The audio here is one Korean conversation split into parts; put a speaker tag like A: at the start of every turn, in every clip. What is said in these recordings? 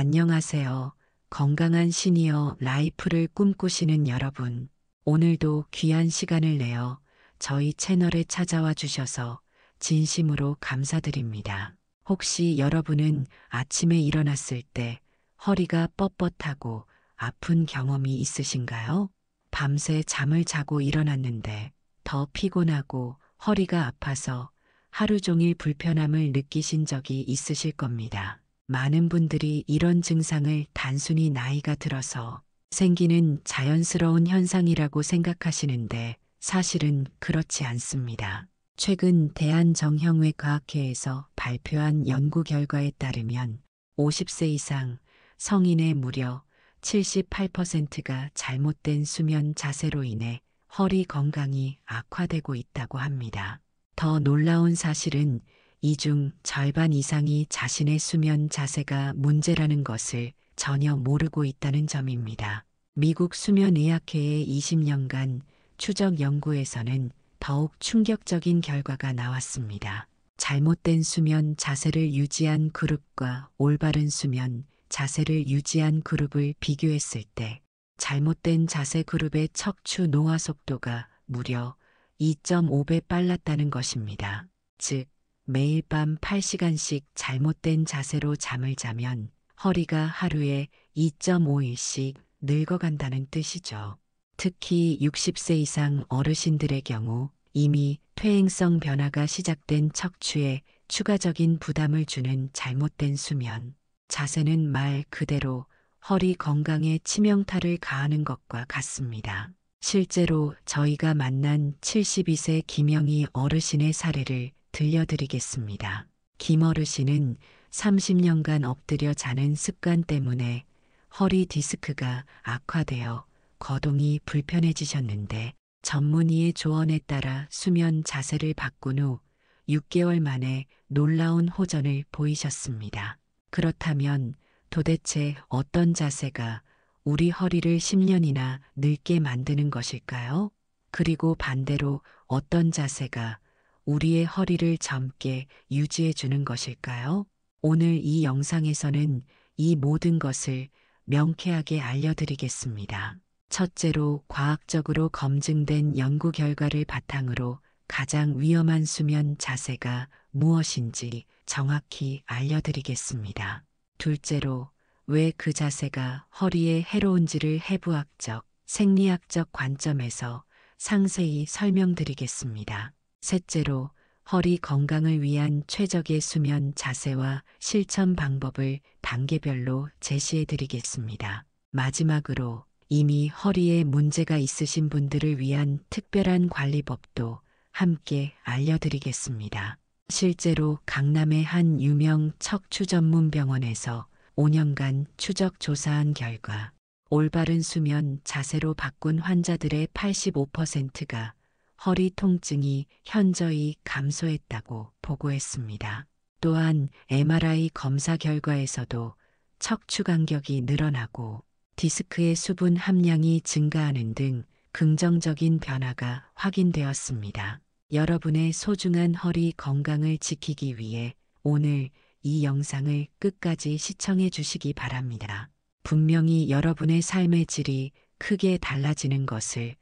A: 안녕하세요. 건강한 시니어 라이프를 꿈꾸시는 여러분. 오늘도 귀한 시간을 내어 저희 채널에 찾아와 주셔서 진심으로 감사드립니다. 혹시 여러분은 아침에 일어났을 때 허리가 뻣뻣하고 아픈 경험이 있으신가요? 밤새 잠을 자고 일어났는데 더 피곤하고 허리가 아파서 하루 종일 불편함을 느끼신 적이 있으실 겁니다. 많은 분들이 이런 증상을 단순히 나이가 들어서 생기는 자연스러운 현상이라고 생각하시는데 사실은 그렇지 않습니다. 최근 대한정형외과학회에서 발표한 연구 결과에 따르면 50세 이상 성인의 무려 78%가 잘못된 수면 자세로 인해 허리 건강이 악화되고 있다고 합니다. 더 놀라운 사실은 이 중 절반 이상이 자신의 수면 자세가 문제라는 것을 전혀 모르고 있다는 점입니다. 미국 수면의학회의 20년간 추적 연구에서는 더욱 충격적인 결과가 나왔습니다. 잘못된 수면 자세를 유지한 그룹과 올바른 수면 자세를 유지한 그룹을 비교했을 때 잘못된 자세 그룹의 척추 노화 속도가 무려 2.5배 빨랐다는 것입니다. 즉, 매일 밤 8시간씩 잘못된 자세로 잠을 자면 허리가 하루에 2.5일씩 늙어간다는 뜻이죠. 특히 60세 이상 어르신들의 경우 이미 퇴행성 변화가 시작된 척추에 추가적인 부담을 주는 잘못된 수면, 자세는 말 그대로 허리 건강에 치명타를 가하는 것과 같습니다. 실제로 저희가 만난 72세 김영희 어르신의 사례를 들려드리겠습니다. 김 어르신은 30년간 엎드려 자는 습관 때문에 허리 디스크가 악화되어 거동이 불편해지셨는데 전문의의 조언에 따라 수면 자세를 바꾼 후 6개월 만에 놀라운 호전을 보이셨습니다. 그렇다면 도대체 어떤 자세가 우리 허리를 10년이나 늙게 만드는 것일까요? 그리고 반대로 어떤 자세가 우리의 허리를 젊게 유지해 주는 것일까요? 오늘 이 영상에서는 이 모든 것을 명쾌하게 알려드리겠습니다. 첫째로 과학적으로 검증된 연구 결과를 바탕으로 가장 위험한 수면 자세가 무엇인지 정확히 알려드리겠습니다. 둘째로 왜 그 자세가 허리에 해로운지를 해부학적, 생리학적 관점에서 상세히 설명드리겠습니다. 셋째로 허리 건강을 위한 최적의 수면 자세와 실천 방법을 단계별로 제시해 드리겠습니다. 마지막으로 이미 허리에 문제가 있으신 분들을 위한 특별한 관리법도 함께 알려드리겠습니다. 실제로 강남의 한 유명 척추 전문 병원에서 5년간 추적 조사한 결과 올바른 수면 자세로 바꾼 환자들의 85%가 허리 통증이 현저히 감소했다고 보고했습니다. 또한 MRI 검사 결과에서도 척추 간격이 늘어나고 디스크의 수분 함량이 증가하는 등 긍정적인 변화가 확인되었습니다. 여러분의 소중한 허리 건강을 지키기 위해 오늘 이 영상을 끝까지 시청해 주시기 바랍니다. 분명히 여러분의 삶의 질이 크게 달라지는 것을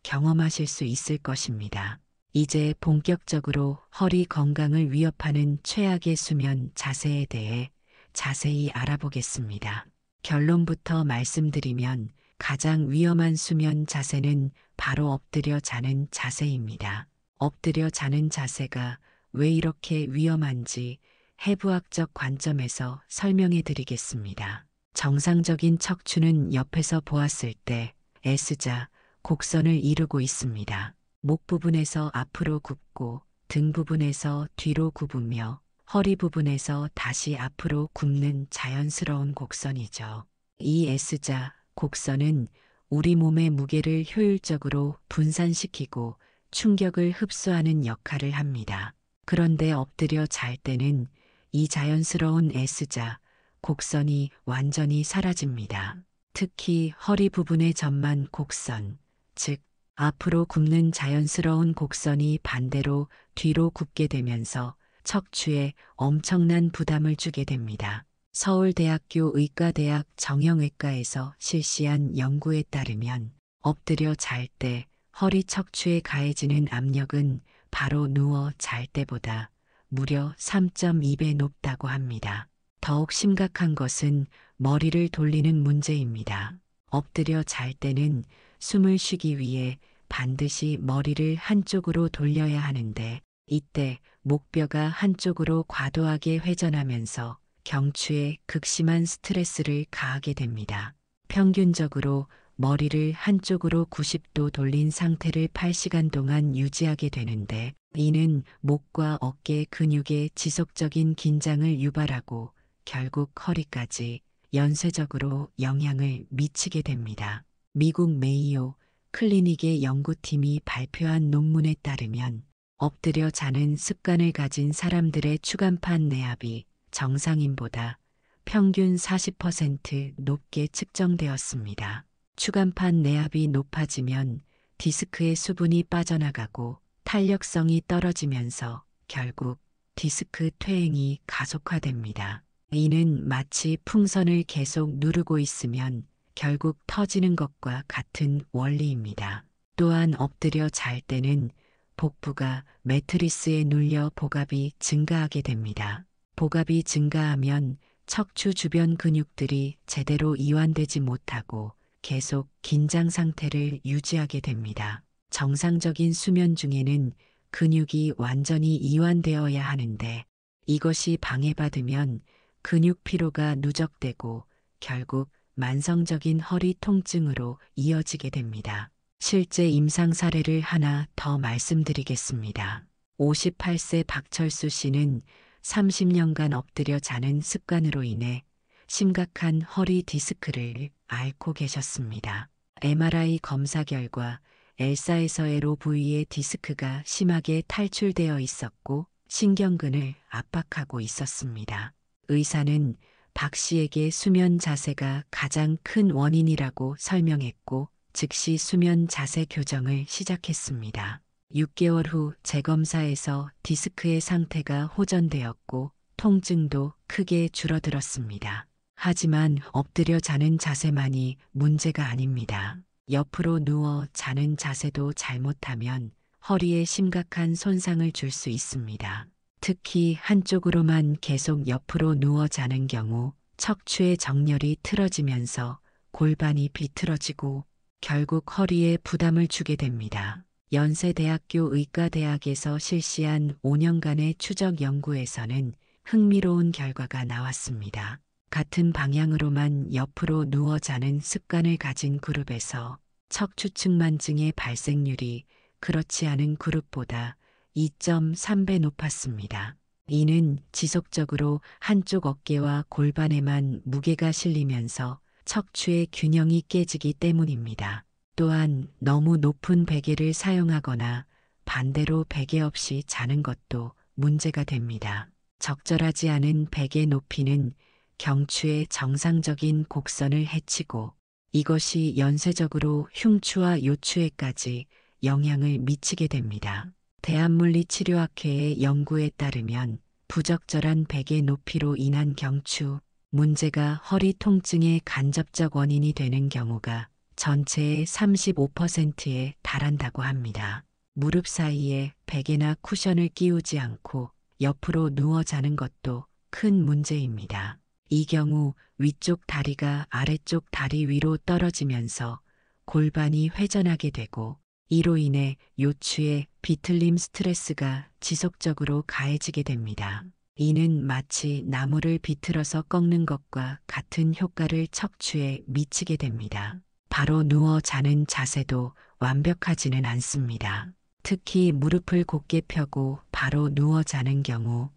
A: 경험하실 수 있을 것입니다. 이제 본격적으로 허리 건강을 위협하는 최악의 수면 자세에 대해 자세히 알아보겠습니다. 결론부터 말씀드리면 가장 위험한 수면 자세는 바로 엎드려 자는 자세입니다. 엎드려 자는 자세가 왜 이렇게 위험한지 해부학적 관점에서 설명해 드리겠습니다. 정상적인 척추는 옆에서 보았을 때 S자, 곡선을 이루고 있습니다. 목 부분에서 앞으로 굽고 등 부분에서 뒤로 굽으며 허리 부분에서 다시 앞으로 굽는 자연스러운 곡선이죠. 이 S자, 곡선은 우리 몸의 무게를 효율적으로 분산시키고 충격을 흡수하는 역할을 합니다. 그런데 엎드려 잘 때는 이 자연스러운 S자, 곡선이 완전히 사라집니다. 특히 허리 부분의 전만 곡선, 즉 앞으로 굽는 자연스러운 곡선이 반대로 뒤로 굽게 되면서 척추에 엄청난 부담을 주게 됩니다. 서울대학교 의과대학 정형외과에서 실시한 연구에 따르면 엎드려 잘 때 허리 척추에 가해지는 압력은 바로 누워 잘 때보다 무려 3.2배 높다고 합니다. 더욱 심각한 것은 머리를 돌리는 문제입니다. 엎드려 잘 때는 숨을 쉬기 위해 반드시 머리를 한쪽으로 돌려야 하는데 이때 목뼈가 한쪽으로 과도하게 회전하면서 경추에 극심한 스트레스를 가하게 됩니다. 평균적으로 머리를 한쪽으로 90도 돌린 상태를 8시간 동안 유지하게 되는데 이는 목과 어깨 근육의 지속적인 긴장을 유발하고 결국 허리까지 연쇄적으로 영향을 미치게 됩니다. 미국 메이오 클리닉의 연구팀이 발표한 논문에 따르면 엎드려 자는 습관을 가진 사람들의 추간판 내압이 정상인보다 평균 40% 높게 측정되었습니다. 추간판 내압이 높아지면 디스크의 수분이 빠져나가고 탄력성이 떨어지면서 결국 디스크 퇴행이 가속화됩니다. 이는 마치 풍선을 계속 누르고 있으면 결국 터지는 것과 같은 원리입니다. 또한 엎드려 잘 때는 복부가 매트리스에 눌려 복압이 증가하게 됩니다. 복압이 증가하면 척추 주변 근육들이 제대로 이완되지 못하고 계속 긴장 상태를 유지하게 됩니다. 정상적인 수면 중에는 근육이 완전히 이완되어야 하는데 이것이 방해받으면 근육 피로가 누적되고 결국 만성적인 허리 통증으로 이어지게 됩니다. 실제 임상 사례를 하나 더 말씀드리겠습니다. 58세 박철수 씨는 30년간 엎드려 자는 습관으로 인해 심각한 허리 디스크를 앓고 계셨습니다. MRI 검사 결과 L4에서의 부위의 디스크가 심하게 탈출되어 있었고 신경근을 압박하고 있었습니다. 의사는 박 씨에게 수면 자세가 가장 큰 원인이라고 설명했고 즉시 수면 자세 교정을 시작했습니다. 6개월 후 재검사에서 디스크의 상태가 호전되었고 통증도 크게 줄어들었습니다. 하지만 엎드려 자는 자세만이 문제가 아닙니다. 옆으로 누워 자는 자세도 잘못하면 허리에 심각한 손상을 줄 수 있습니다. 특히 한쪽으로만 계속 옆으로 누워 자는 경우 척추의 정렬이 틀어지면서 골반이 비틀어지고 결국 허리에 부담을 주게 됩니다. 연세대학교 의과대학에서 실시한 5년간의 추적 연구에서는 흥미로운 결과가 나왔습니다. 같은 방향으로만 옆으로 누워 자는 습관을 가진 그룹에서 척추측만증의 발생률이 그렇지 않은 그룹보다 2.3배 높았습니다. 이는 지속적으로 한쪽 어깨와 골반에만 무게가 실리면서 척추의 균형이 깨지기 때문입니다. 또한 너무 높은 베개를 사용하거나 반대로 베개 없이 자는 것도 문제가 됩니다. 적절하지 않은 베개 높이는 경추의 정상적인 곡선을 해치고 이것이 연쇄적으로 흉추와 요추에까지 영향을 미치게 됩니다. 대한물리치료학회의 연구에 따르면 부적절한 베개 높이로 인한 경추 문제가 허리 통증의 간접적 원인이 되는 경우가 전체의 35%에 달한다고 합니다. 무릎 사이에 베개나 쿠션을 끼우지 않고 옆으로 누워 자는 것도 큰 문제입니다. 이 경우 위쪽 다리가 아래쪽 다리 위로 떨어지면서 골반이 회전하게 되고 이로 인해 요추에 비틀림 스트레스가 지속적으로 가해지게 됩니다. 이는 마치 나무를 비틀어서 꺾는 것과 같은 효과를 척추에 미치게 됩니다. 바로 누워 자는 자세도 완벽하지는 않습니다. 특히 무릎을 곧게 펴고 바로 누워 자는 경우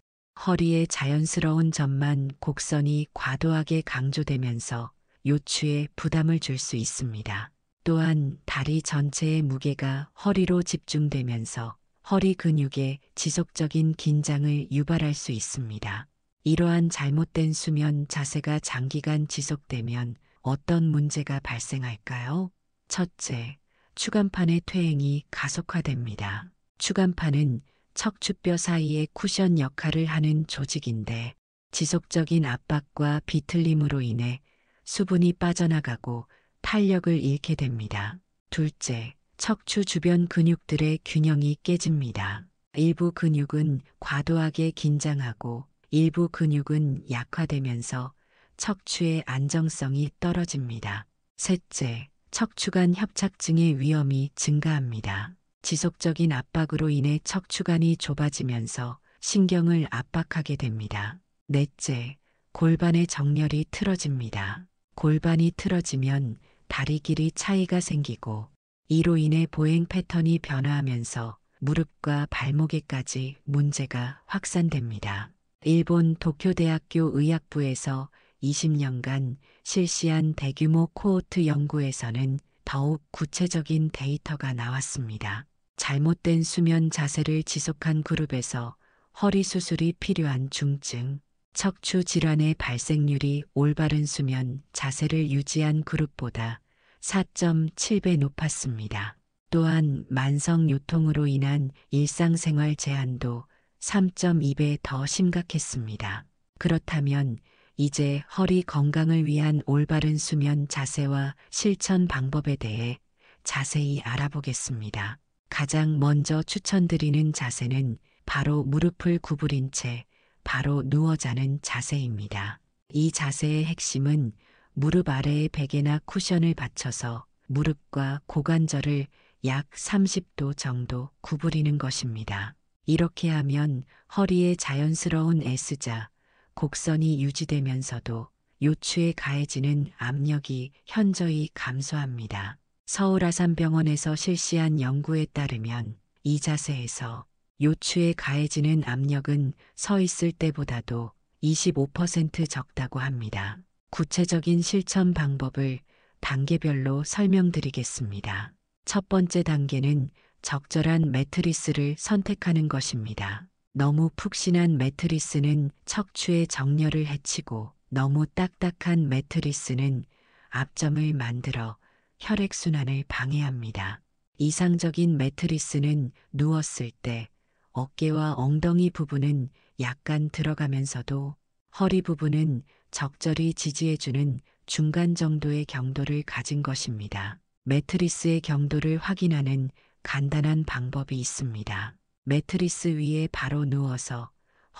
A: 허리의 자연스러운 전만 곡선이 과도하게 강조되면서 요추에 부담을 줄 수 있습니다. 또한 다리 전체의 무게가 허리로 집중되면서 허리 근육에 지속적인 긴장을 유발할 수 있습니다. 이러한 잘못된 수면 자세가 장기간 지속되면 어떤 문제가 발생할까요? 첫째, 추간판의 퇴행이 가속화됩니다. 추간판은 척추뼈 사이의 쿠션 역할을 하는 조직인데 지속적인 압박과 비틀림으로 인해 수분이 빠져나가고 탄력을 잃게 됩니다. 둘째, 척추 주변 근육들의 균형이 깨집니다. 일부 근육은 과도하게 긴장하고 일부 근육은 약화되면서 척추의 안정성이 떨어집니다. 셋째, 척추관 협착증의 위험이 증가합니다. 지속적인 압박으로 인해 척추관이 좁아지면서 신경을 압박하게 됩니다. 넷째, 골반의 정렬이 틀어집니다. 골반이 틀어지면 다리 길이 차이가 생기고 이로 인해 보행 패턴이 변화하면서 무릎과 발목에까지 문제가 확산됩니다. 일본 도쿄대학교 의학부에서 20년간 실시한 대규모 코호트 연구에서는 더욱 구체적인 데이터가 나왔습니다. 잘못된 수면 자세를 지속한 그룹에서 허리 수술이 필요한 중증, 척추 질환의 발생률이 올바른 수면 자세를 유지한 그룹보다 4.7배 높았습니다. 또한 만성 요통으로 인한 일상생활 제한도 3.2배 더 심각했습니다. 그렇다면 이제 허리 건강을 위한 올바른 수면 자세와 실천 방법에 대해 자세히 알아보겠습니다. 가장 먼저 추천드리는 자세는 바로 무릎을 구부린 채 바로 누워 자는 자세입니다. 이 자세의 핵심은 무릎 아래에 베개나 쿠션을 받쳐서 무릎과 고관절을 약 30도 정도 구부리는 것입니다. 이렇게 하면 허리의 자연스러운 S자, 곡선이 유지되면서도 요추에 가해지는 압력이 현저히 감소합니다. 서울아산병원에서 실시한 연구에 따르면 이 자세에서 요추에 가해지는 압력은 서 있을 때보다도 25% 적다고 합니다. 구체적인 실천 방법을 단계별로 설명드리겠습니다. 첫 번째 단계는 적절한 매트리스를 선택하는 것입니다. 너무 푹신한 매트리스는 척추의 정렬을 해치고 너무 딱딱한 매트리스는 압점을 만들어 혈액순환을 방해합니다. 이상적인 매트리스는 누웠을 때 어깨와 엉덩이 부분은 약간 들어가면서도 허리 부분은 적절히 지지해주는 중간 정도의 경도를 가진 것입니다. 매트리스의 경도를 확인하는 간단한 방법이 있습니다. 매트리스 위에 바로 누워서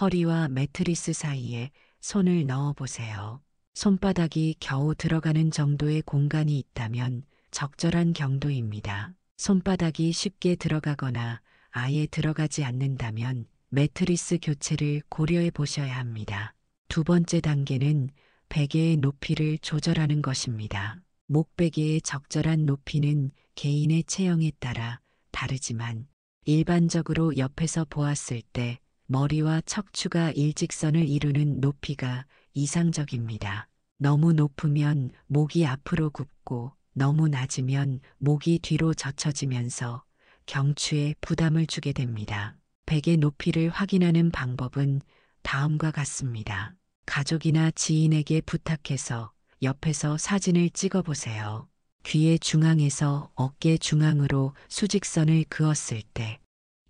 A: 허리와 매트리스 사이에 손을 넣어 보세요. 손바닥이 겨우 들어가는 정도의 공간이 있다면 적절한 경도입니다. 손바닥이 쉽게 들어가거나 아예 들어가지 않는다면 매트리스 교체를 고려해 보셔야 합니다. 두 번째 단계는 베개의 높이를 조절하는 것입니다. 목베개의 적절한 높이는 개인의 체형에 따라 다르지만 일반적으로 옆에서 보았을 때 머리와 척추가 일직선을 이루는 높이가 이상적입니다. 너무 높으면 목이 앞으로 굽고 너무 낮으면 목이 뒤로 젖혀지면서 경추에 부담을 주게 됩니다. 베개 높이를 확인하는 방법은 다음과 같습니다. 가족이나 지인에게 부탁해서 옆에서 사진을 찍어 보세요. 귀의 중앙에서 어깨 중앙으로 수직선을 그었을 때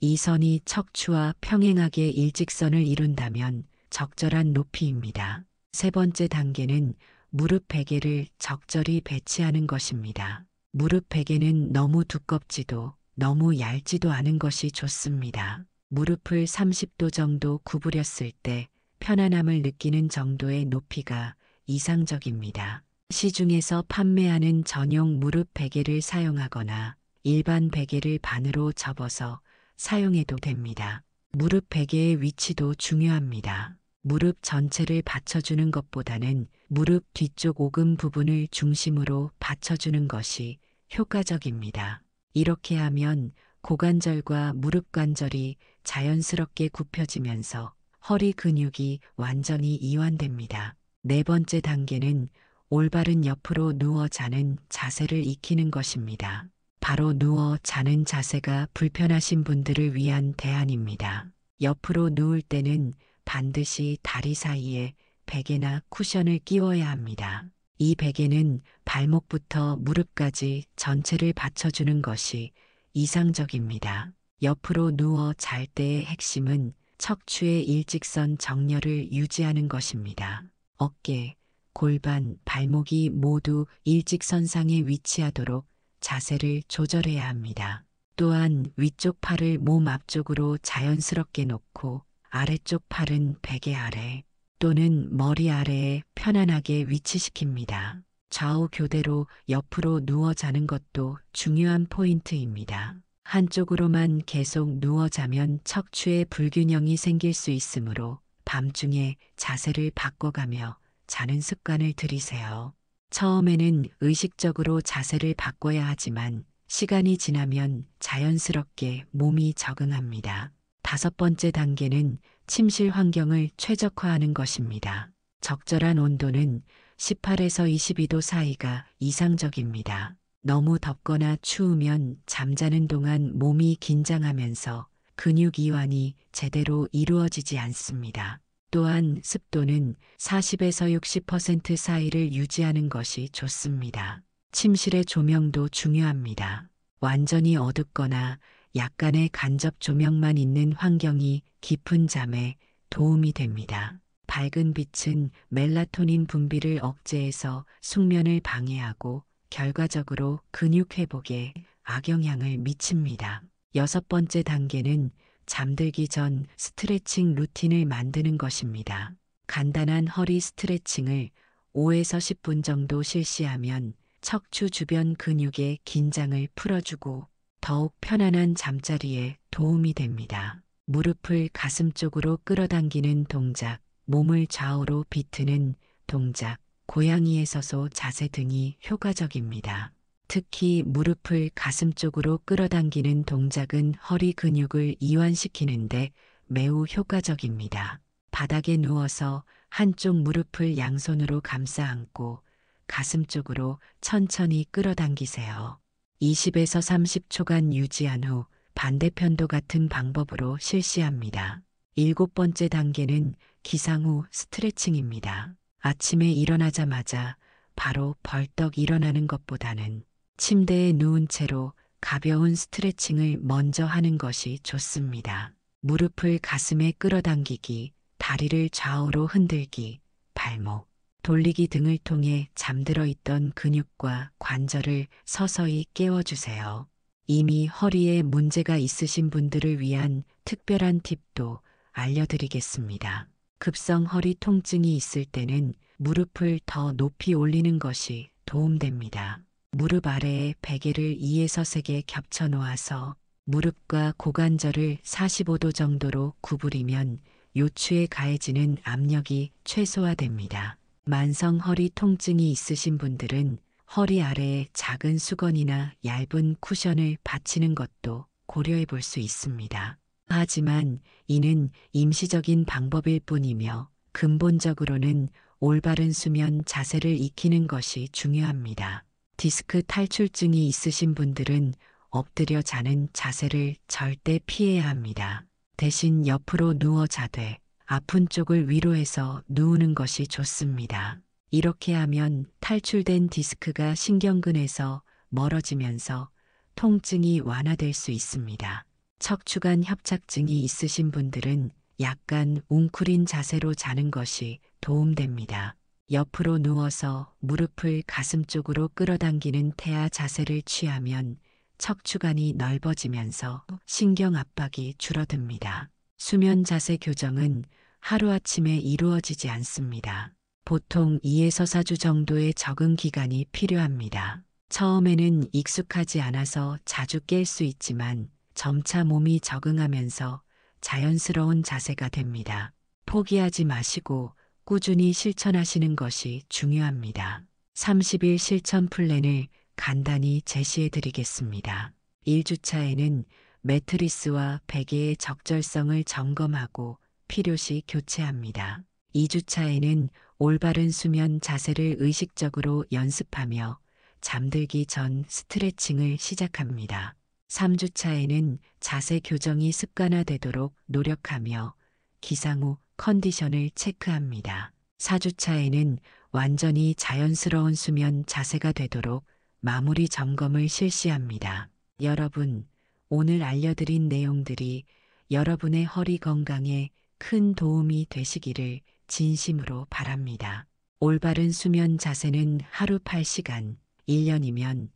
A: 이 선이 척추와 평행하게 일직선을 이룬다면 적절한 높이입니다. 세 번째 단계는 무릎 베개를 적절히 배치하는 것입니다. 무릎 베개는 너무 두껍지도 너무 얇지도 않은 것이 좋습니다. 무릎을 30도 정도 구부렸을 때 편안함을 느끼는 정도의 높이가 이상적입니다. 시중에서 판매하는 전용 무릎 베개를 사용하거나 일반 베개를 반으로 접어서 사용해도 됩니다. 무릎 베개의 위치도 중요합니다. 무릎 전체를 받쳐주는 것보다는 무릎 뒤쪽 오금 부분을 중심으로 받쳐주는 것이 효과적입니다. 이렇게 하면 고관절과 무릎 관절이 자연스럽게 굽혀지면서 허리 근육이 완전히 이완됩니다. 네 번째 단계는 올바른 옆으로 누워 자는 자세를 익히는 것입니다. 바로 누워 자는 자세가 불편하신 분들을 위한 대안입니다. 옆으로 누울 때는 반드시 다리 사이에 베개나 쿠션을 끼워야 합니다. 이 베개는 발목부터 무릎까지 전체를 받쳐주는 것이 이상적입니다. 옆으로 누워 잘 때의 핵심은 척추의 일직선 정렬을 유지하는 것입니다. 어깨, 골반, 발목이 모두 일직선상에 위치하도록 자세를 조절해야 합니다. 또한 위쪽 팔을 몸 앞쪽으로 자연스럽게 놓고 아래쪽 팔은 베개 아래 또는 머리 아래에 편안하게 위치시킵니다. 좌우 교대로 옆으로 누워 자는 것도 중요한 포인트입니다. 한쪽으로만 계속 누워 자면 척추에 불균형이 생길 수 있으므로 밤중에 자세를 바꿔가며 자는 습관을 들이세요. 처음에는 의식적으로 자세를 바꿔야 하지만 시간이 지나면 자연스럽게 몸이 적응합니다. 5번째 단계는 침실 환경을 최적화하는 것입니다. 적절한 온도는 18에서 22도 사이가 이상적입니다. 너무 덥거나 추우면 잠자는 동안 몸이 긴장하면서 근육 이완이 제대로 이루어지지 않습니다. 또한 습도는 40에서 60% 사이를 유지하는 것이 좋습니다. 침실의 조명도 중요합니다. 완전히 어둡거나 약간의 간접 조명만 있는 환경이 깊은 잠에 도움이 됩니다. 밝은 빛은 멜라토닌 분비를 억제해서 숙면을 방해하고 결과적으로 근육 회복에 악영향을 미칩니다. 6번째 단계는 잠들기 전 스트레칭 루틴을 만드는 것입니다. 간단한 허리 스트레칭을 5에서 10분 정도 실시하면 척추 주변 근육의 긴장을 풀어주고 더욱 편안한 잠자리에 도움이 됩니다. 무릎을 가슴 쪽으로 끌어당기는 동작, 몸을 좌우로 비트는 동작, 고양이에 서서 자세 등이 효과적입니다. 특히 무릎을 가슴 쪽으로 끌어당기는 동작은 허리 근육을 이완시키는데 매우 효과적입니다. 바닥에 누워서 한쪽 무릎을 양손으로 감싸 안고 가슴 쪽으로 천천히 끌어당기세요. 20에서 30초간 유지한 후 반대편도 같은 방법으로 실시합니다. 7번째 단계는 기상 후 스트레칭입니다. 아침에 일어나자마자 바로 벌떡 일어나는 것보다는 침대에 누운 채로 가벼운 스트레칭을 먼저 하는 것이 좋습니다. 무릎을 가슴에 끌어당기기, 다리를 좌우로 흔들기, 발목, 돌리기 등을 통해 잠들어 있던 근육과 관절을 서서히 깨워주세요. 이미 허리에 문제가 있으신 분들을 위한 특별한 팁도 알려드리겠습니다. 급성 허리 통증이 있을 때는 무릎을 더 높이 올리는 것이 도움됩니다. 무릎 아래에 베개를 2에서 3개 겹쳐 놓아서 무릎과 고관절을 45도 정도로 구부리면 요추에 가해지는 압력이 최소화됩니다. 만성 허리 통증이 있으신 분들은 허리 아래에 작은 수건이나 얇은 쿠션을 받치는 것도 고려해 볼 수 있습니다. 하지만 이는 임시적인 방법일 뿐이며 근본적으로는 올바른 수면 자세를 익히는 것이 중요합니다. 디스크 탈출증이 있으신 분들은 엎드려 자는 자세를 절대 피해야 합니다. 대신 옆으로 누워 자되 아픈 쪽을 위로해서 누우는 것이 좋습니다. 이렇게 하면 탈출된 디스크가 신경근에서 멀어지면서 통증이 완화될 수 있습니다. 척추관 협착증이 있으신 분들은 약간 웅크린 자세로 자는 것이 도움됩니다. 옆으로 누워서 무릎을 가슴 쪽으로 끌어당기는 태아 자세를 취하면 척추관이 넓어지면서 신경 압박이 줄어듭니다. 수면 자세 교정은 하루아침에 이루어지지 않습니다. 보통 2에서 4주 정도의 적응 기간이 필요합니다. 처음에는 익숙하지 않아서 자주 깰 수 있지만 점차 몸이 적응하면서 자연스러운 자세가 됩니다. 포기하지 마시고 꾸준히 실천하시는 것이 중요합니다. 30일 실천 플랜을 간단히 제시해 드리겠습니다. 1주차에는 매트리스와 베개의 적절성을 점검하고 필요시 교체합니다. 2주차에는 올바른 수면 자세를 의식적으로 연습하며 잠들기 전 스트레칭을 시작합니다. 3주차에는 자세 교정이 습관화되도록 노력하며 기상 후 컨디션을 체크합니다. 4주차에는 완전히 자연스러운 수면 자세가 되도록 마무리 점검을 실시합니다. 여러분, 오늘 알려드린 내용들이 여러분의 허리 건강에 큰 도움이 되시기를 진심으로 바랍니다. 올바른 수면 자세는 하루 8시간, 1년이면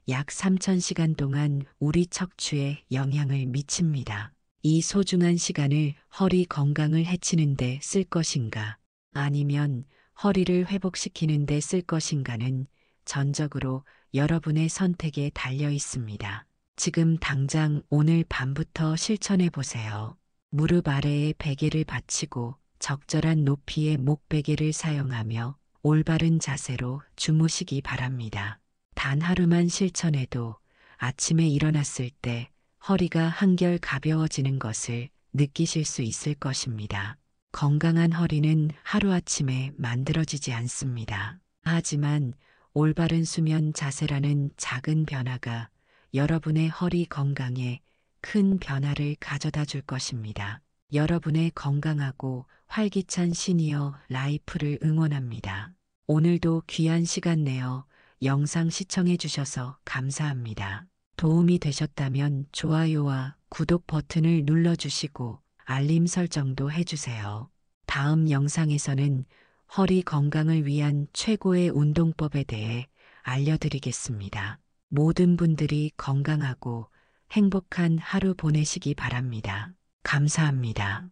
A: 약 3,000시간 동안 우리 척추에 영향을 미칩니다. 이 소중한 시간을 허리 건강을 해치는 데 쓸 것인가, 아니면 허리를 회복시키는 데 쓸 것인가는 전적으로 여러분의 선택에 달려 있습니다. 지금 당장 오늘 밤부터 실천해 보세요. 무릎 아래에 베개를 받치고 적절한 높이의 목베개를 사용하며 올바른 자세로 주무시기 바랍니다. 단 하루만 실천해도 아침에 일어났을 때 허리가 한결 가벼워지는 것을 느끼실 수 있을 것입니다. 건강한 허리는 하루아침에 만들어지지 않습니다. 하지만 올바른 수면 자세라는 작은 변화가 여러분의 허리 건강에 큰 변화를 가져다 줄 것입니다. 여러분의 건강하고 활기찬 시니어 라이프를 응원합니다. 오늘도 귀한 시간 내어 영상 시청해 주셔서 감사합니다. 도움이 되셨다면 좋아요와 구독 버튼을 눌러주시고 알림 설정도 해주세요. 다음 영상에서는 허리 건강을 위한 최고의 운동법에 대해 알려드리겠습니다. 모든 분들이 건강하고 행복한 하루 보내시기 바랍니다. 감사합니다.